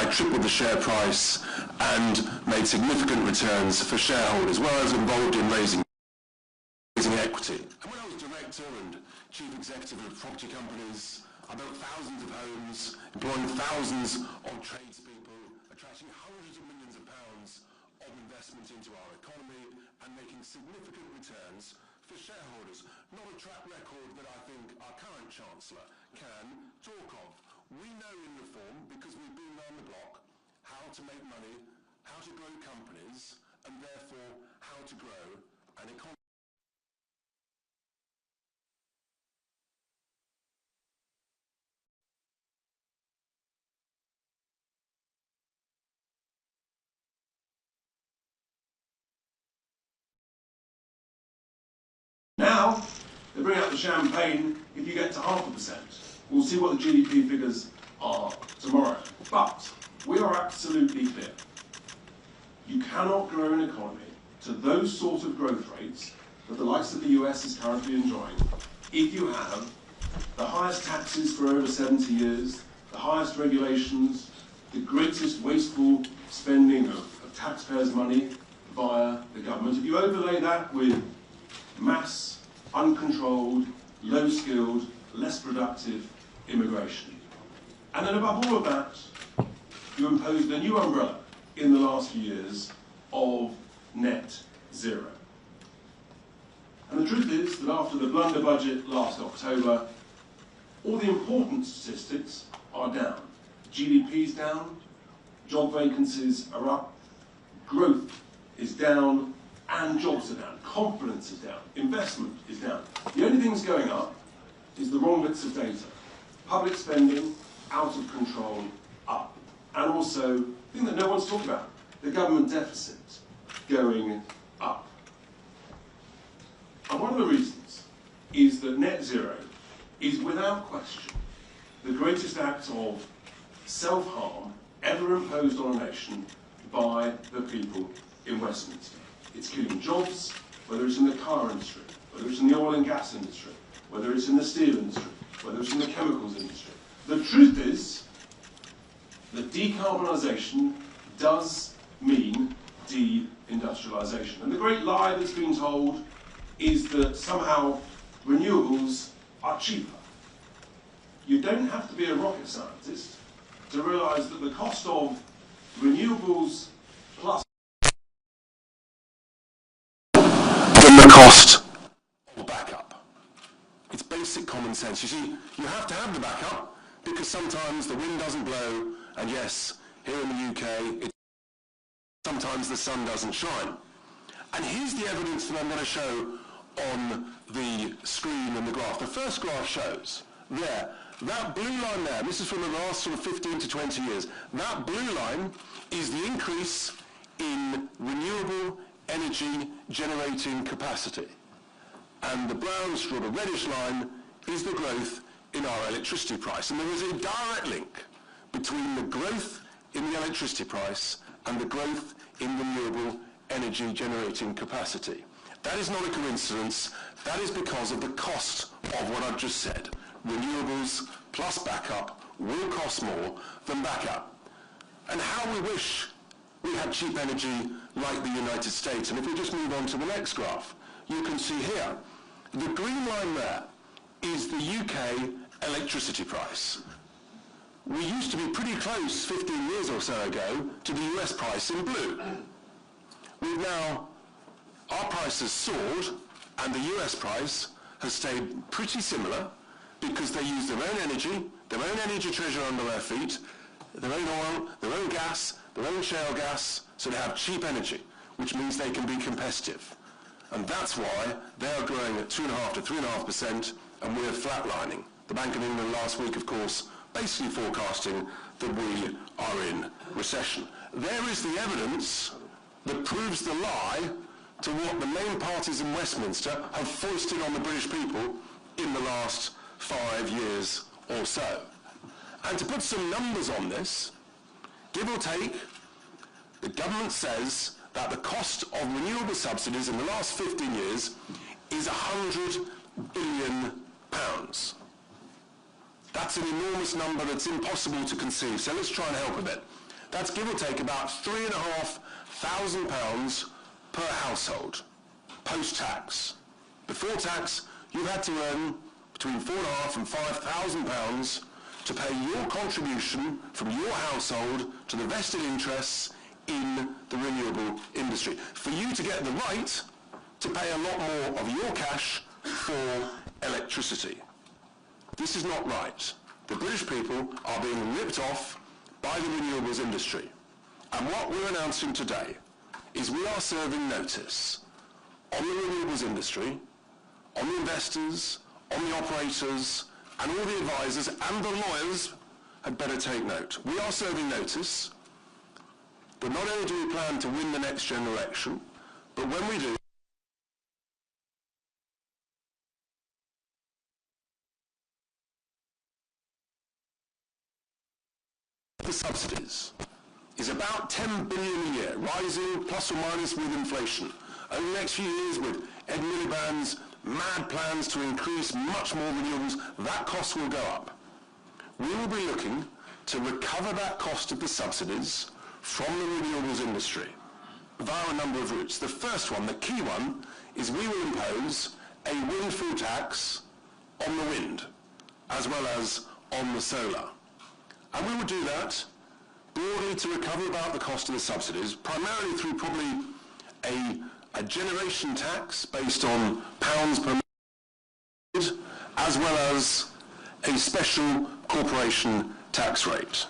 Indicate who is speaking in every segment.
Speaker 1: I tripled the share price and made significant returns for shareholders, where I was involved in raising equity. And when I was director and chief executive of property companies, I built thousands of homes, employing thousands of tradespeople, attracting hundreds of millions of pounds of investment into our economy and making significant returns for shareholders. Not a track record that I think our current Chancellor can talk of. We know in reform, because we've been round the block, how to make money, how to grow companies, and therefore how to grow an economy.
Speaker 2: Now, they bring out the champagne if you get to 0.5%. We'll see what the GDP figures are tomorrow. But we are absolutely clear. You cannot grow an economy to those sort of growth rates that the likes of the US is currently enjoying if you have the highest taxes for over 70 years, the highest regulations, the greatest wasteful spending of taxpayers' money via the government. If you overlay that with mass, uncontrolled, low-skilled, less productive immigration. And then above all of that, you imposed a new umbrella in the last few years of net zero. And the truth is that after the blunder budget last October, all the important statistics are down. GDP is down, job vacancies are up, growth is down, and jobs are down. Confidence is down. Investment is down. The only thing that's going up is the wrong bits of data. Public spending, out of control, up. And also, the thing that no one's talked about, the government deficit going up. And one of the reasons is that net zero is without question the greatest act of self-harm ever imposed on a nation by the people in Westminster. It's killing jobs, whether it's in the car industry, whether it's in the oil and gas industry, whether it's in the steel industry, whether it's in the chemicals industry. The truth is that decarbonisation does mean de-industrialisation. And the great lie that's been told is that somehow renewables are cheaper. You don't have to be a rocket scientist to realise that the cost of renewables plus
Speaker 1: the cost of backup. It's basic common sense. You see, you have to have the backup because sometimes the wind doesn't blow, and yes, here in the UK, sometimes the sun doesn't shine. And here's the evidence that I'm going to show on the screen and the graph. The first graph shows there, that blue line there, this is from the last sort of 15 to 20 years, that blue line is the increase in renewable energy generating capacity. And the brown sort of reddish line is the growth in our electricity price. And there is a direct link between the growth in the electricity price and the growth in renewable energy generating capacity. That is not a coincidence. That is because of the cost of what I've just said. Renewables plus backup will cost more than backup. And how we wish we had cheap energy like the United States. And if we just move on to the next graph, you can see here, the green line there is the UK electricity price. We used to be pretty close 15 years or so ago to the US price in blue. We've now, our price has soared and the US price has stayed pretty similar because they use their own energy treasure under their feet, their own oil, their own gas, their own shale gas, so they have cheap energy, which means they can be competitive. And that's why they are growing at 2.5 to 3.5%, and we're flatlining. The Bank of England last week, of course, basically forecasting that we are in recession. There is the evidence that proves the lie to what the main parties in Westminster have foisted on the British people in the last 5 years or so. And to put some numbers on this, give or take, the government says that the cost of renewable subsidies in the last 15 years is £100 billion. That's an enormous number that's impossible to conceive, so let's try and help a bit. That's give or take about £3,500 per household, post-tax. Before tax, you've had to earn between £4,500 and £5,000 to pay your contribution from your household to the vested interests in the renewable industry, for you to get the right to pay a lot more of your cash for electricity. This is not right. The British people are being ripped off by the renewables industry. And what we're announcing today is we are serving notice on the renewables industry, on the investors, on the operators, and all the advisors and the lawyers had better take note. We are serving notice that not only do we plan to win the next general election, but when we do, the subsidies is about 10 billion a year, rising plus or minus with inflation. Over the next few years, with Ed Miliband's mad plans to increase much more renewables, that cost will go up. We will be looking to recover that cost of the subsidies from the renewables industry via a number of routes. The first one, the key one, is we will impose a windfall tax on the wind, as well as on the solar. And we will do that broadly to recover about the cost of the subsidies, primarily through probably a generation tax based on pounds per megawatt, as well as a special corporation tax rate.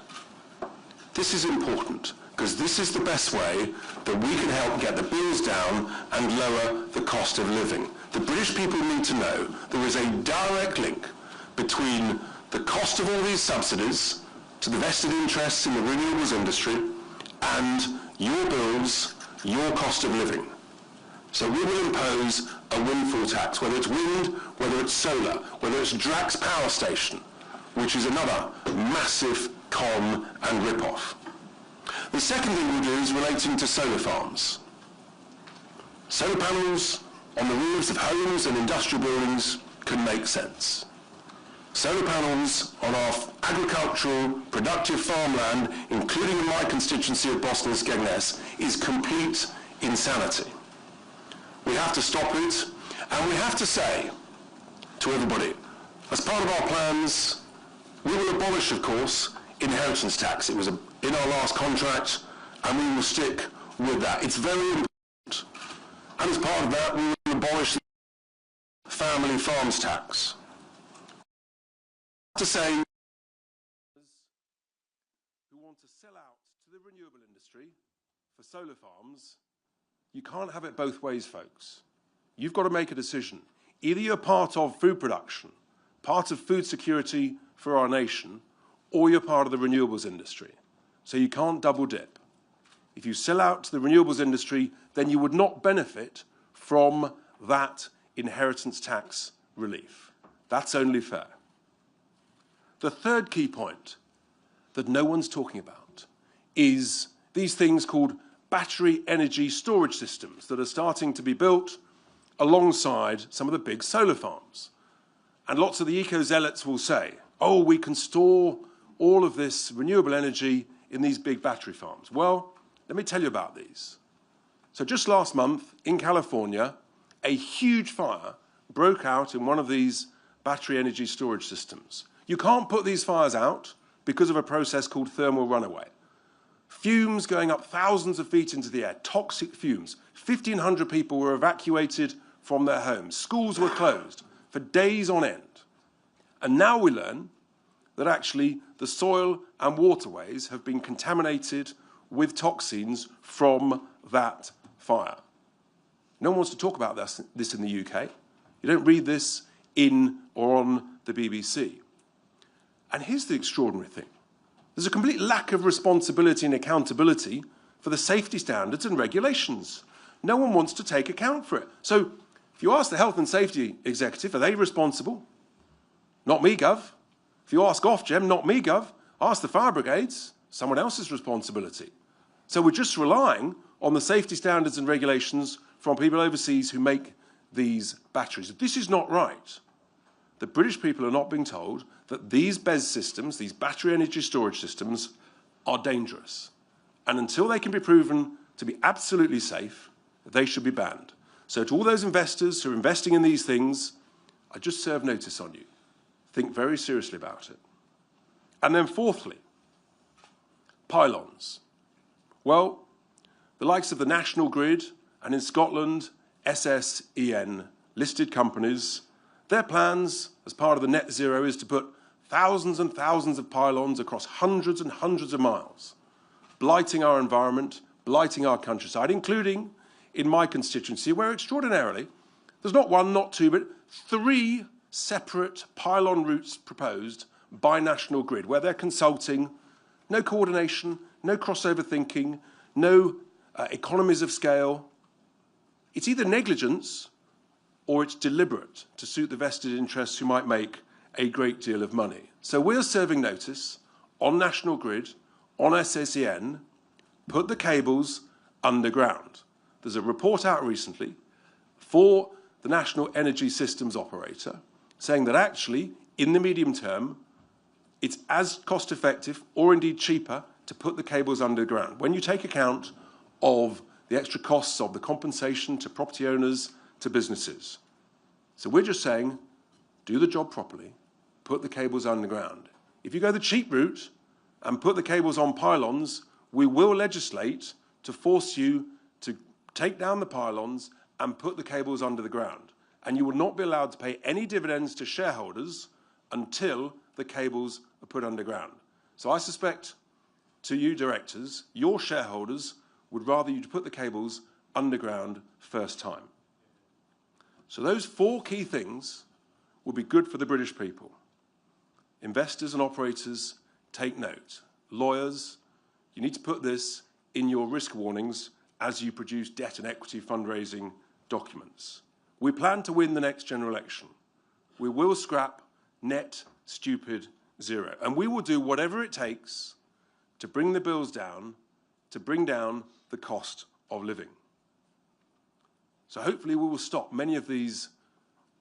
Speaker 1: This is important because this is the best way that we can help get the bills down and lower the cost of living. The British people need to know there is a direct link between the cost of all these subsidies to the vested interests in the renewables industry and your bills, your cost of living. So we will impose a windfall tax, whether it's wind, whether it's solar, whether it's Drax Power Station, which is another massive con and rip-off. The second thing we'll do is relating to solar farms. Solar panels on the roofs of homes and industrial buildings can make sense. Solar panels on our agricultural, productive farmland, including in my constituency of Boston and Skegness, is complete insanity. We have to stop it, and we have to say to everybody, as part of our plans, we will abolish, of course, inheritance tax. It was in our last contract, and we will stick with that. It's very important. And as part of that, we will abolish the family farms tax. To say, who want to sell out to the renewable industry for solar farms, you can't have it both ways, folks. You've got to make a decision. Either you're part of food production, part of food security for our nation, or you're part of the renewables industry. So you can't double dip. If you sell out to the renewables industry, then you would not benefit from that inheritance tax relief. That's only fair. The third key point that no one's talking about is these things called battery energy storage systems that are starting to be built alongside some of the big solar farms. And lots of the eco-zealots will say, oh, we can store all of this renewable energy in these big battery farms. Well, let me tell you about these. So just last month in California, a huge fire broke out in one of these battery energy storage systems. You can't put these fires out because of a process called thermal runaway. Fumes going up thousands of feet into the air, toxic fumes. 1,500 people were evacuated from their homes. Schools were closed for days on end. And now we learn that actually the soil and waterways have been contaminated with toxins from that fire. No one wants to talk about this in the UK. You don't read this in or on the BBC. And here's the extraordinary thing. There's a complete lack of responsibility and accountability for the safety standards and regulations. No one wants to take account for it. So if you ask the Health and Safety Executive, are they responsible? Not me, Gov. If you ask Ofgem, not me, Gov. Ask the fire brigades, someone else's responsibility. So we're just relying on the safety standards and regulations from people overseas who make these batteries. This is not right. The British people are not being told that these BESS systems, these battery energy storage systems, are dangerous. And until they can be proven to be absolutely safe, they should be banned. So to all those investors who are investing in these things, I just serve notice on you. Think very seriously about it. And then fourthly, pylons. Well, the likes of the National Grid and in Scotland, SSEN, listed companies, their plans as part of the net zero is to put thousands and thousands of pylons across hundreds and hundreds of miles, blighting our environment, blighting our countryside, including in my constituency, where extraordinarily, there's not one, not two, but 3 separate pylon routes proposed by National Grid, where they're consulting, no coordination, no crossover thinking, no economies of scale. It's either negligence or it's deliberate to suit the vested interests who might make a great deal of money. So we're serving notice on National Grid, on SSEN, put the cables underground. There's a report out recently for the National Energy Systems Operator saying that actually, in the medium term, it's as cost effective or indeed cheaper to put the cables underground. When you take account of the extra costs of the compensation to property owners, to businesses. So we're just saying, do the job properly, put the cables underground. If you go the cheap route and put the cables on pylons, we will legislate to force you to take down the pylons and put the cables under the ground. And you will not be allowed to pay any dividends to shareholders until the cables are put underground. So I suspect to you directors, your shareholders would rather you to put the cables underground first time. So those 4 key things will be good for the British people. Investors and operators, take note. Lawyers, you need to put this in your risk warnings as you produce debt and equity fundraising documents. We plan to win the next general election. We will scrap net stupid zero, and we will do whatever it takes to bring the bills down, to bring down the cost of living. So hopefully we will stop many of these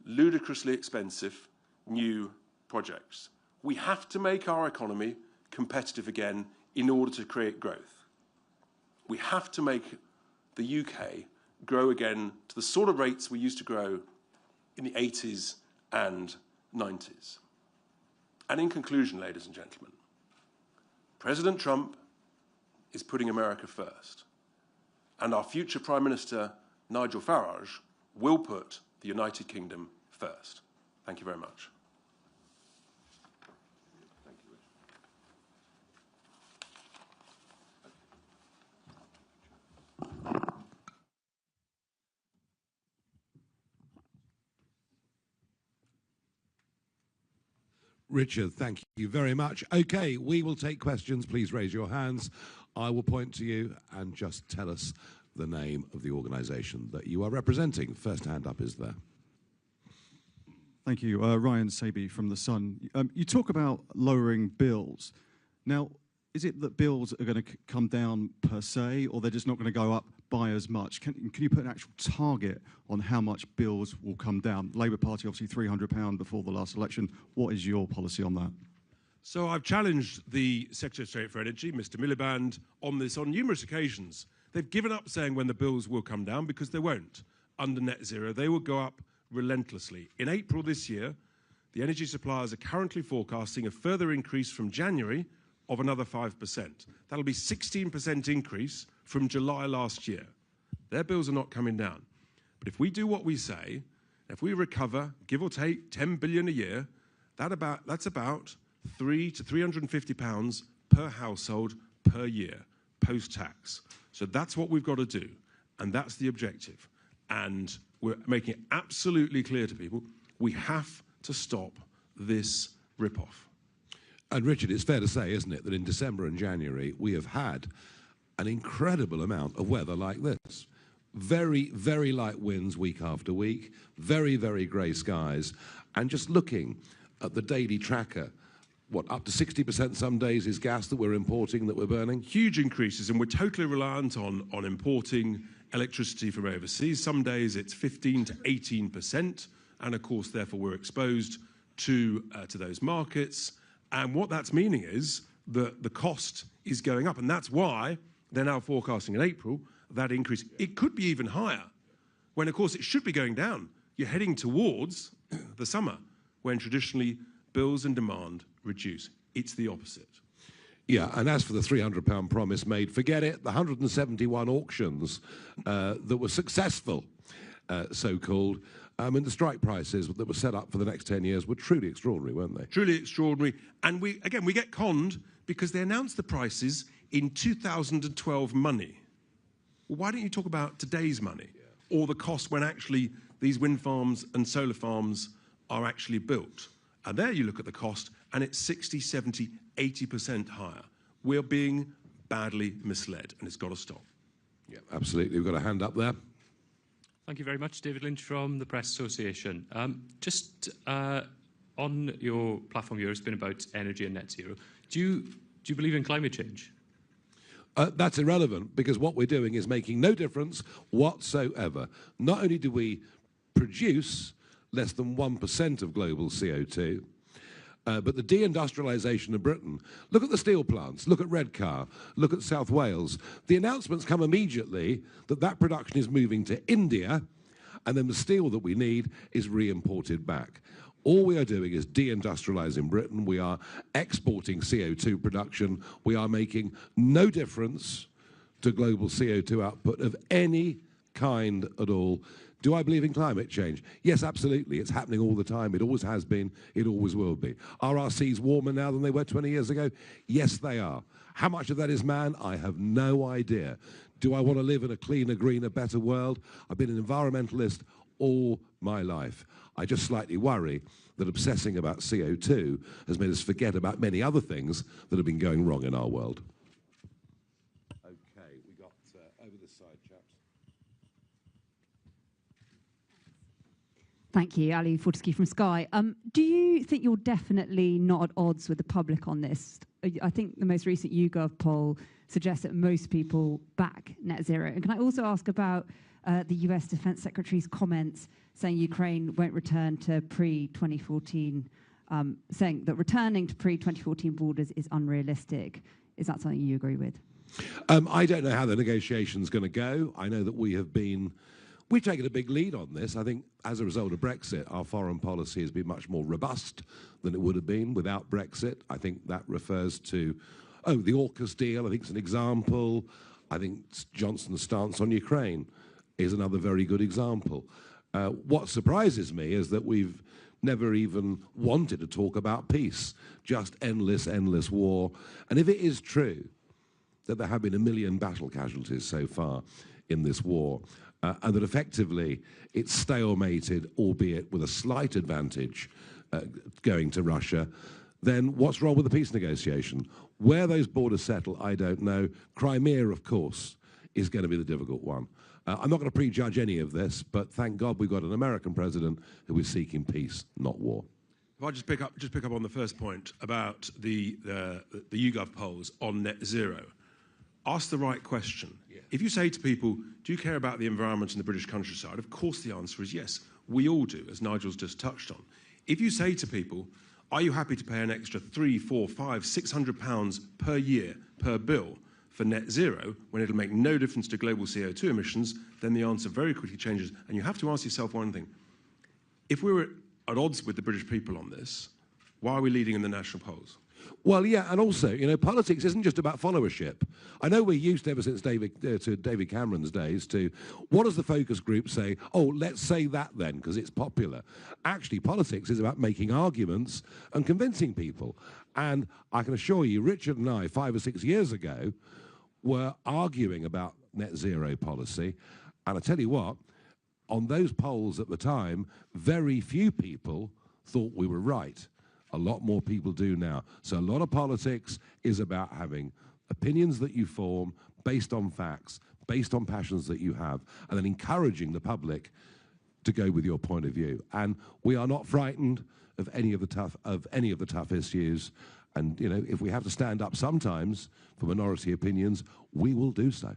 Speaker 1: ludicrously expensive new projects. We have to make our economy competitive again in order to create growth. We have to make the UK grow again to the sort of rates we used to grow in the 80s and 90s. And in conclusion, ladies and gentlemen, President Trump is putting America first, and our future Prime Minister, Nigel Farage, will put the United Kingdom first. Thank you very much. Thank you,
Speaker 3: Richard, thank you very much. Okay, we will take questions. Please raise your hands. I will point to you and just tell us the name of the organisation that you are representing. First hand up is there.
Speaker 4: Thank you. Ryan Saby from The Sun. You talk about lowering bills. Now, is it that bills are going to come down per se, or they're just not going to go up by as much? Can you put an actual target on how much bills will come down? Labour Party, obviously £300 before the last election. What is your policy on that?
Speaker 1: So I've challenged the Secretary of State for Energy, Mr. Miliband, on this on numerous occasions. They've given up saying when the bills will come down because they won't. Under net zero, they will go up relentlessly. In April this year, the energy suppliers are currently forecasting a further increase from January of another 5%. That'll be 16% increase from July last year. Their bills are not coming down. But if we do what we say, if we recover, give or take, 10 billion a year, that's about £300 to £350 per household per year, post-tax. So that's what we've got to do, and that's the objective. And we're making it absolutely clear to people, we have to stop this rip-off.
Speaker 3: And Richard, it's fair to say, isn't it, that in December and January we have had an incredible amount of weather like this. Very, very light winds week after week, very, very grey skies, and just looking at the daily tracker, what, up to 60% some days is gas that we're importing, that we're burning?
Speaker 1: Huge increases, and we're totally reliant on importing electricity from overseas. Some days it's 15 to 18%, and of course, therefore, we're exposed to those markets. And what that's meaning is that the cost is going up, and that's why
Speaker 2: they're now forecasting in April that increase. It could be even higher, when of course it should be going down. You're heading towards the summer, when traditionally bills and demand reduce. It's the opposite.
Speaker 3: Yeah, and as for the £300 promise made, forget it. The 171 auctions that were successful, so-called, and the strike prices that were set up for the next 10 years were truly extraordinary, weren't they?
Speaker 2: Truly extraordinary. And we get conned because they announced the prices in 2012 money. Well, why don't you talk about today's money, or the cost when actually these wind farms and solar farms are actually built? And there you look at the cost, and it's 60, 70, 80% higher. We're being badly misled, and it's got to stop.
Speaker 3: Yeah, absolutely. We've got a hand up there.
Speaker 5: Thank you very much. David Lynch from the Press Association. Just on your platform here, it's been about energy and net zero. Do you believe in climate change?
Speaker 3: That's irrelevant, because what we're doing is making no difference whatsoever. Not only do we produce less than 1% of global CO2, but the deindustrialisation of Britain, look at the steel plants, look at Redcar, look at South Wales. The announcements come immediately that that production is moving to India, and then the steel that we need is re-imported back. All we are doing is deindustrialising Britain. We are exporting CO2 production. We are making no difference to global CO2 output of any kind at all. Do I believe in climate change? Yes, absolutely. It's happening all the time. It always has been. It always will be. Are our seas warmer now than they were 20 years ago? Yes, they are. How much of that is man? I have no idea. Do I want to live in a cleaner, greener, better world? I've been an environmentalist all my life. I just slightly worry that obsessing about CO2 has made us forget about many other things that have been going wrong in our world. Okay, we got over this side, chaps.
Speaker 6: Thank you, Ali Fortescue from Sky. Do you think you're definitely not at odds with the public on this? I think the most recent YouGov poll suggests that most people back net zero. And can I also ask about the US Defense Secretary's comments saying Ukraine won't return to pre-2014, saying that returning to pre-2014 borders is unrealistic? Is that something you agree with?
Speaker 3: I don't know how the negotiation's going to go. I know that we've taken a big lead on this. I think as a result of Brexit, our foreign policy has been much more robust than it would have been without Brexit. I think that refers to, the AUKUS deal, I think it's an example. I think Johnson's stance on Ukraine is another very good example. What surprises me is that we've never even wanted to talk about peace, just endless, endless war. And if it is true that there have been 1 million battle casualties so far in this war, and that effectively it's stalemated, albeit with a slight advantage going to Russia, then what's wrong with the peace negotiation? Where those borders settle, I don't know. Crimea, of course, is going to be the difficult one. I'm not going to prejudge any of this, but thank God we've got an American president who is seeking peace, not war.
Speaker 2: If I just pick up on the first point about the YouGov polls on net zero, ask the right question. Yeah. If you say to people, do you care about the environment in the British countryside? Of course the answer is yes. We all do, as Nigel's just touched on. If you say to people, are you happy to pay an extra £300, £400, £500, £600 per year per bill for net zero, when it'll make no difference to global CO2 emissions, then the answer very quickly changes. And you have to ask yourself one thing. If we were at odds with the British people on this, why are we leading in the national polls?
Speaker 3: Well, yeah, and also, politics isn't just about followership. I know we're used ever since David Cameron's days to, what does the focus group say? Oh, let's say that then, because it's popular. Actually, politics is about making arguments and convincing people. And I can assure you, Richard and I, 5 or 6 years ago, were arguing about net zero policy. And I tell you what, on those polls at the time, very few people thought we were right. A lot more people do now. So a lot of politics is about having opinions that you form based on facts, based on passions that you have, and then encouraging the public to go with your point of view. And we are not frightened of any of the tough issues. And if we have to stand up sometimes for minority opinions, we will do so.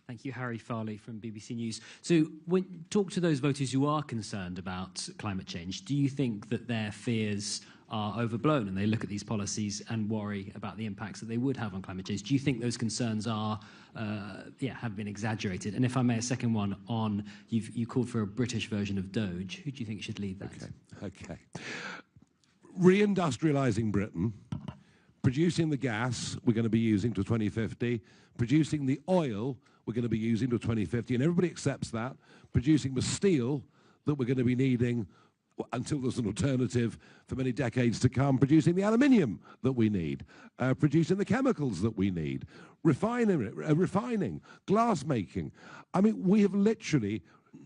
Speaker 7: Thank you, Harry Farley from BBC News. So, talk to those voters who are concerned about climate change. Do you think that their fears are overblown, and they look at these policies and worry about the impacts that they would have on climate change. Do you think those concerns are, have been exaggerated? And if I may, a second one on, you called for a British version of Doge. Who do you think should lead that?
Speaker 3: Okay. Reindustrialising Britain, producing the gas we're going to be using to 2050, producing the oil we're going to be using to 2050, and everybody accepts that, producing the steel that we're going to be needing until there's an alternative for many decades to come, producing the aluminium that we need, producing the chemicals that we need, refining, glass making. I mean, we have literally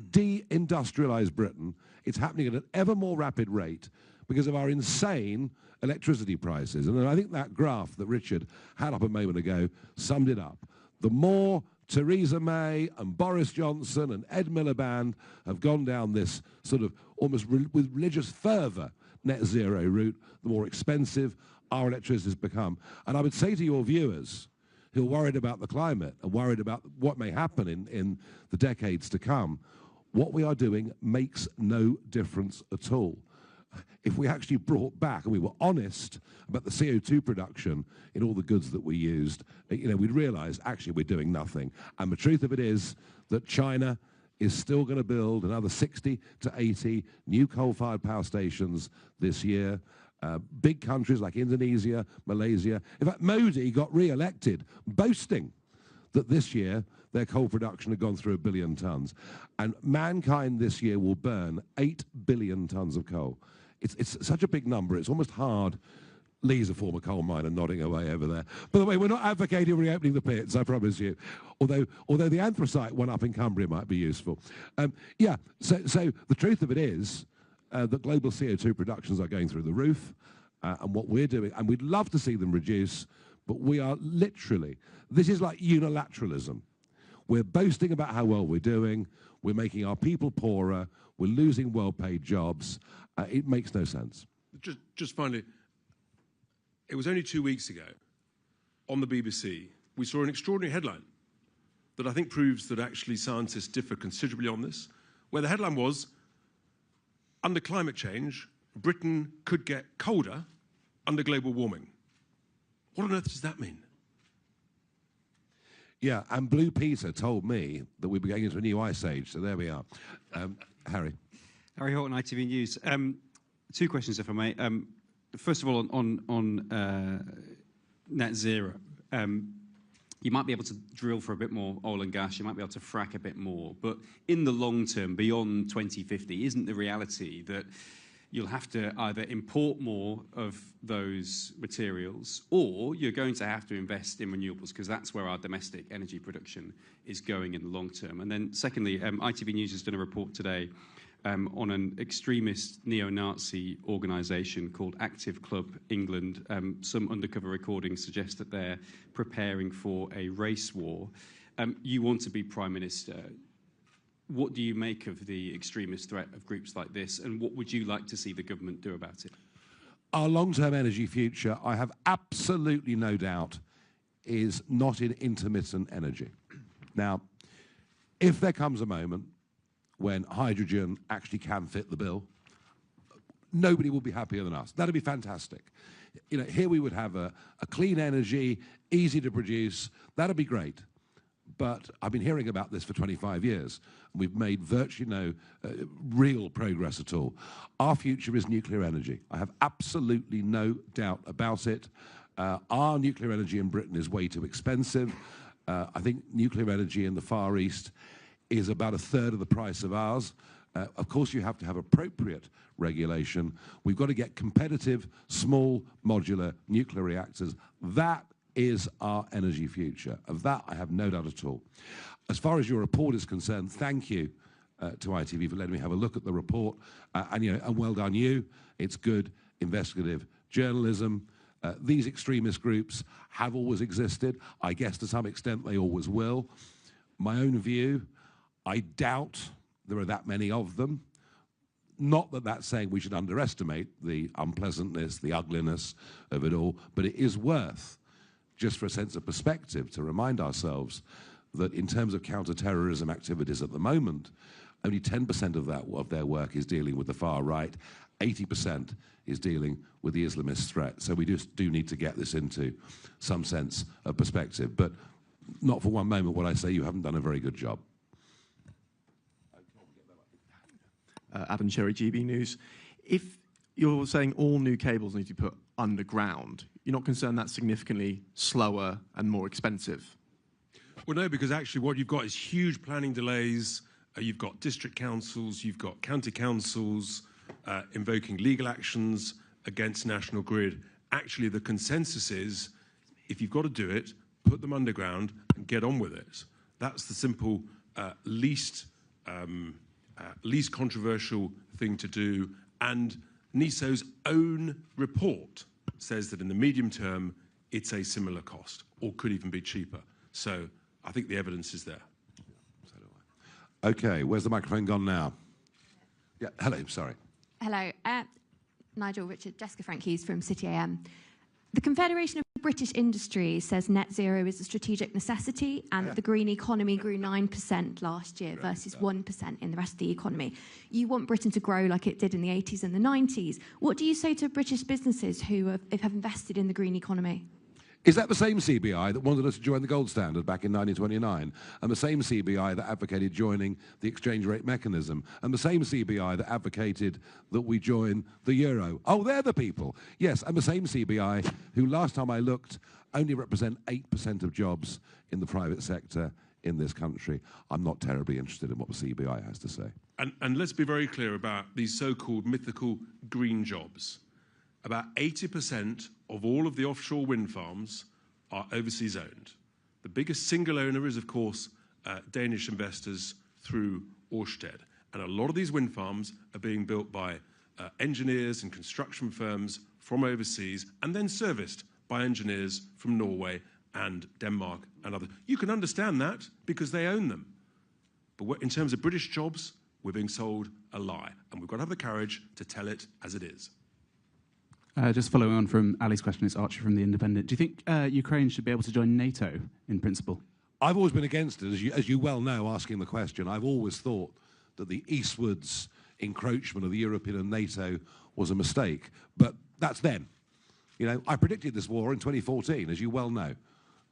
Speaker 3: de-industrialized Britain. It's happening at an ever more rapid rate because of our insane electricity prices. And I think that graph that Richard had up a moment ago summed it up. The more Theresa May and Boris Johnson and Ed Miliband have gone down this sort of almost with religious fervour net zero route, the more expensive our electricity has become. And I would say to your viewers who are worried about the climate and worried about what may happen in the decades to come, what we are doing makes no difference at all. If we actually brought back and we were honest about the CO2 production in all the goods that we used, we'd realise actually we're doing nothing. And the truth of it is that China is still going to build another 60 to 80 new coal-fired power stations this year. Big countries like Indonesia, Malaysia. In fact, Modi got re-elected boasting that this year their coal production had gone through 1 billion tonnes. And mankind this year will burn 8 billion tonnes of coal. It's such a big number, it's almost hard. Lee's a former coal miner nodding away over there. By the way, we're not advocating reopening the pits, I promise you. Although the anthracite one up in Cumbria might be useful. So the truth of it is that global CO2 productions are going through the roof, and what we're doing, and we'd love to see them reduce, but we are literally, this is like unilateralism. We're boasting about how well we're doing, we're making our people poorer, we're losing well-paid jobs. It makes no sense.
Speaker 2: Just finally, it was only 2 weeks ago on the BBC, we saw an extraordinary headline that I think proves that actually scientists differ considerably on this, where the headline was, under climate change, Britain could get colder under global warming. What on earth does that mean?
Speaker 3: Yeah, and Blue Peter told me that we'd be going into a new ice age, so there we are. Harry.
Speaker 8: Harry Horton, ITV News. 2 questions, if I may. First of all, on net zero, you might be able to drill for a bit more oil and gas, you might be able to frack a bit more, but in the long term, beyond 2050, isn't the reality that you'll have to either import more of those materials or you're going to have to invest in renewables because that's where our domestic energy production is going in the long term? And then secondly, ITV News has done a report today on an extremist neo-Nazi organisation called Active Club England. Some undercover recordings suggest that they're preparing for a race war. You want to be Prime Minister. What do you make of the extremist threat of groups like this, and what would you like to see the government do about it?
Speaker 3: Our long-term energy future, I have absolutely no doubt, is not in intermittent energy. Now, if there comes a moment when hydrogen actually can fit the bill, nobody will be happier than us. That'd be fantastic. Here we would have a clean energy, easy to produce. That'd be great. But I've been hearing about this for 25 years. We've made virtually no real progress at all. Our future is nuclear energy. I have absolutely no doubt about it. Our nuclear energy in Britain is way too expensive. I think nuclear energy in the Far East is about 1/3 of the price of ours. Of course, you have to have appropriate regulation. We've got to get competitive, small, modular nuclear reactors. That is our energy future. Of that, I have no doubt at all. As far as your report is concerned, thank you to ITV for letting me have a look at the report. And well done you. It's good investigative journalism. These extremist groups have always existed. I guess to some extent they always will. My own view, I doubt there are that many of them. Not that that's saying we should underestimate the unpleasantness, the ugliness of it all, but it is worth, just for a sense of perspective, to remind ourselves that in terms of counter-terrorism activities at the moment, only 10% of their work is dealing with the far right. 80% is dealing with the Islamist threat. So we just do need to get this into some sense of perspective. But not for one moment would I say you haven't done a very good job.
Speaker 9: Adam Cherry, GB News. If you're saying all new cables need to be put underground, you're not concerned that's significantly slower and more expensive?
Speaker 2: Well, no, because actually what you've got is huge planning delays. You've got district councils, you've got county councils invoking legal actions against National Grid. Actually, the consensus is, if you've got to do it, put them underground and get on with it. That's the simple, least controversial thing to do. And NESO's own report says that in the medium term, it's a similar cost, or could even be cheaper. So I think the evidence is there.
Speaker 3: So do I. Okay, where's the microphone gone now? Yeah, hello, sorry.
Speaker 10: Hello, Nigel, Richard, Jessica Frankies from City AM. The Confederation of British Industries says net zero is a strategic necessity and that the green economy grew 9% last year versus 1% in the rest of the economy. You want Britain to grow like it did in the 80s and the 90s. What do you say to British businesses who have invested in the green economy?
Speaker 3: Is that the same CBI that wanted us to join the gold standard back in 1929, and the same CBI that advocated joining the exchange rate mechanism, and the same CBI that advocated that we join the euro? Oh, they're the people. Yes, and the same CBI who, last time I looked, only represent 8% of jobs in the private sector in this country. I'm not terribly interested in what the CBI has to say.
Speaker 2: And let's be very clear about these so-called mythical green jobs. About 80% of all of the offshore wind farms are overseas owned. The biggest single owner is, of course, Danish investors through Ørsted. And a lot of these wind farms are being built by engineers and construction firms from overseas and then serviced by engineers from Norway and Denmark and others. You can understand that because they own them. But in terms of British jobs, we're being sold a lie. And we've got to have the courage to tell it as it is.
Speaker 11: Just following on from Ali's question, it's Archie from The Independent. Do you think Ukraine should be able to join NATO in principle?
Speaker 3: I've always been against it, as you well know, asking the question. I've always thought that the eastwards encroachment of the European and NATO was a mistake. But that's then. You know, I predicted this war in 2014, as you well know.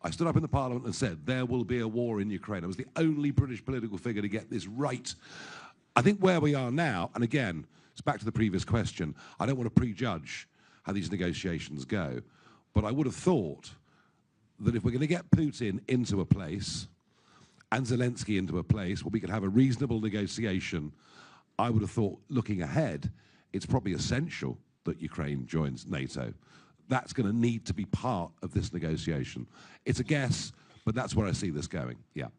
Speaker 3: I stood up in the Parliament and said, there will be a war in Ukraine. I was the only British political figure to get this right. I think where we are now, and again, it's back to the previous question, I don't want to prejudge how these negotiations go. But I would have thought that if we're going to get Putin into a place and Zelensky into a place where we could have a reasonable negotiation, I would have thought, looking ahead, it's probably essential that Ukraine joins NATO. That's going to need to be part of this negotiation. It's a guess, but that's where I see this going, yeah.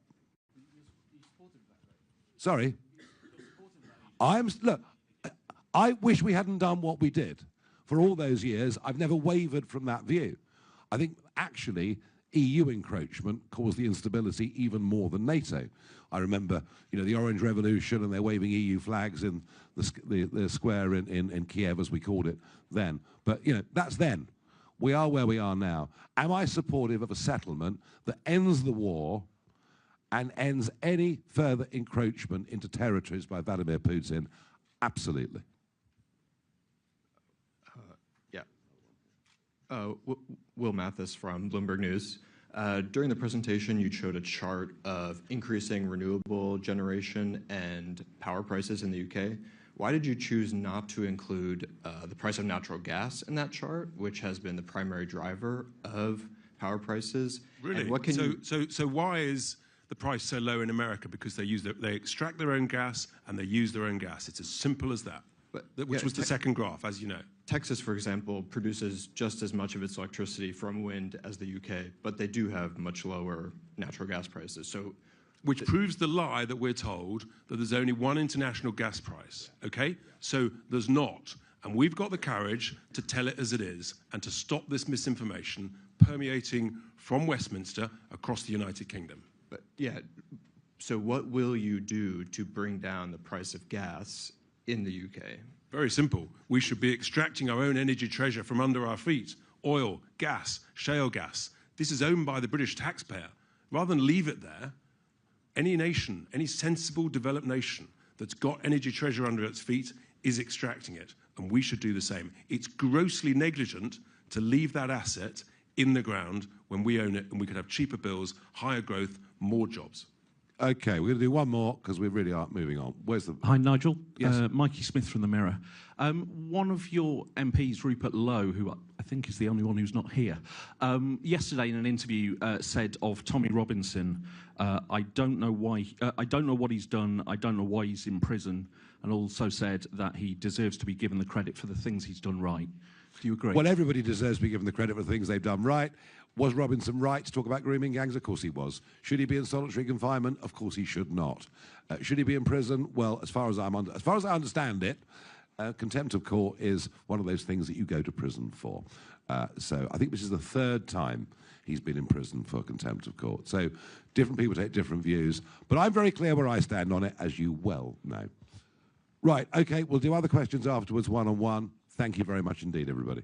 Speaker 3: Sorry? Look, I wish we hadn't done what we did. For all those years, I've never wavered from that view. I think, actually, EU encroachment caused the instability even more than NATO. I remember, you know, the Orange Revolution, and they're waving EU flags in the square in Kiev, as we called it then. But, you know, that's then. We are where we are now. Am I supportive of a settlement that ends the war and ends any further encroachment into territories by Vladimir Putin? Absolutely.
Speaker 12: Will Mathis from Bloomberg News. During the presentation, you showed a chart of increasing renewable generation and power prices in the UK. Why did you choose not to include the price of natural gas in that chart, which has been the primary driver of power prices?
Speaker 2: Really?
Speaker 12: And what can
Speaker 2: so why is the price so low in America? Because they extract their own gas and they use their own gas. It's as simple as that. Which was the second graph, as you know.
Speaker 12: Texas, for example, produces just as much of its electricity from wind as the UK, but they do have much lower natural gas prices. So,
Speaker 2: which proves the lie that we're told that there's only one international gas price, okay? So there's not. And we've got the courage to tell it as it is and to stop this misinformation permeating from Westminster across the United Kingdom.
Speaker 12: But yeah, so what will you do to bring down the price of gas in the UK?
Speaker 2: Very simple. We should be extracting our own energy treasure from under our feet. Oil, gas, shale gas. This is owned by the British taxpayer. Rather than leave it there, any nation, any sensible developed nation that's got energy treasure under its feet is extracting it. and we should do the same. It's grossly negligent to leave that asset in the ground when we own it, and we could have cheaper bills, higher growth, more jobs.
Speaker 3: Okay, we're going to do one more because we really are moving on. Where's the...
Speaker 13: Hi, Nigel.
Speaker 3: Yes.
Speaker 13: Mikey Smith from the Mirror. One of your MPs, Rupert Lowe, who I think is the only one who's not here, yesterday in an interview said of Tommy Robinson, I don't know what he's done, I don't know why he's in prison, and also said that he deserves to be given the credit for the things he's done right. Do you agree?
Speaker 3: Well, everybody deserves to be given the credit for the things they've done right. Was Robinson right to talk about grooming gangs? Of course he was. Should he be in solitary confinement? Of course he should not. Should he be in prison? Well, as far as I understand it, contempt of court is one of those things that you go to prison for. So I think this is the third time he's been in prison for contempt of court. So different people take different views, but I'm very clear where I stand on it, as you well know. Right, okay, we'll do other questions afterwards, one-on-one. Thank you very much indeed, everybody.